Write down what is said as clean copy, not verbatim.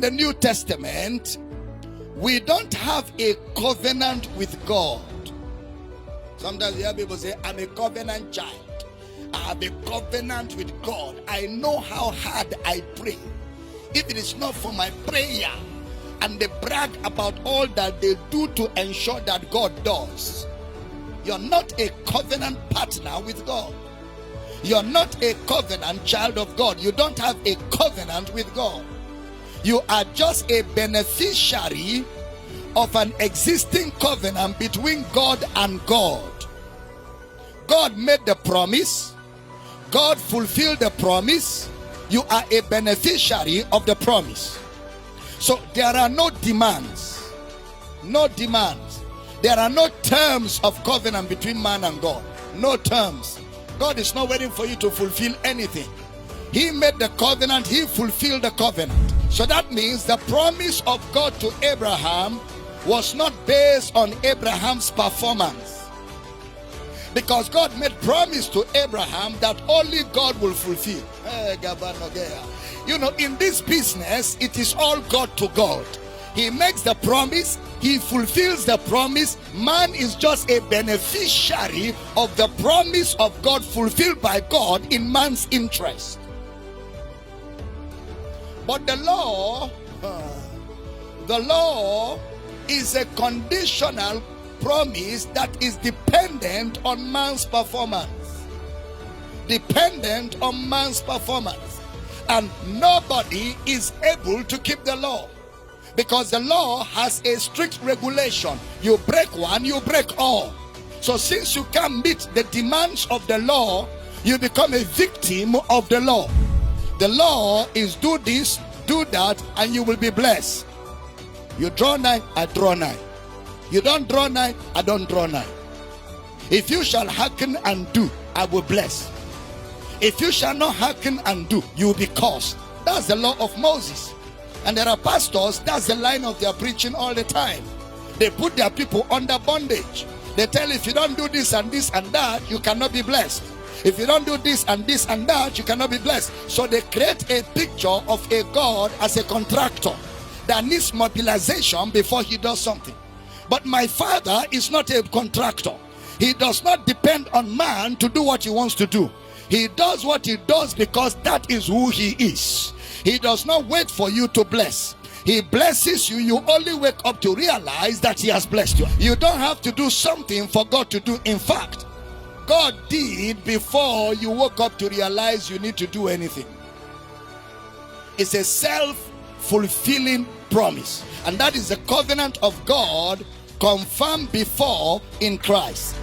the New Testament, we don't have a covenant with God. Sometimes you hear people say, I'm a covenant child. I have a covenant with God. I know how hard I pray. If it is not for my prayer, and they brag about all that they do to ensure that God does, you're not a covenant partner with God. You're not a covenant child of God. You don't have a covenant with God. You are just a beneficiary of an existing covenant between God and God. God made the promise. God fulfilled the promise. You are a beneficiary of the promise. So there are no demands. No demands. There are no terms of covenant between man and God. No terms. God is not waiting for you to fulfill anything. He made the covenant. He fulfilled the covenant. So that means the promise of God to Abraham was not based on Abraham's performance. Because God made promise to Abraham that only God will fulfill. You know, in this business, it is all God to God. He makes the promise, he fulfills the promise. Man is just a beneficiary of the promise of God fulfilled by God in man's interest. But the law is a conditional promise that is dependent on man's performance. Dependent on man's performance. And nobody is able to keep the law, because the law has a strict regulation. You break one, you break all. So since you can't meet the demands of the law, you become a victim of the law. The law is do this, do that, and you will be blessed. You draw nine, I draw nine. You don't draw nine, I don't draw nine. If you shall hearken and do, I will bless. If you shall not hearken and do, you will be cursed. That's the law of Moses. And there are pastors, that's the line of their preaching all the time. They put their people under bondage. They tell, if you don't do this and this and that, you cannot be blessed. If you don't do this and this and that, you cannot be blessed. So they create a picture of a God as a contractor that needs mobilization before he does something. But my Father is not a contractor. He does not depend on man to do what he wants to do. He does what he does because that is who he is. He does not wait for you to bless. He blesses you. You only wake up to realize that he has blessed you. You don't have to do something for God to do. In fact, God did before you woke up to realize you need to do anything. It's a self-fulfilling promise. And that is the covenant of God confirmed before in Christ.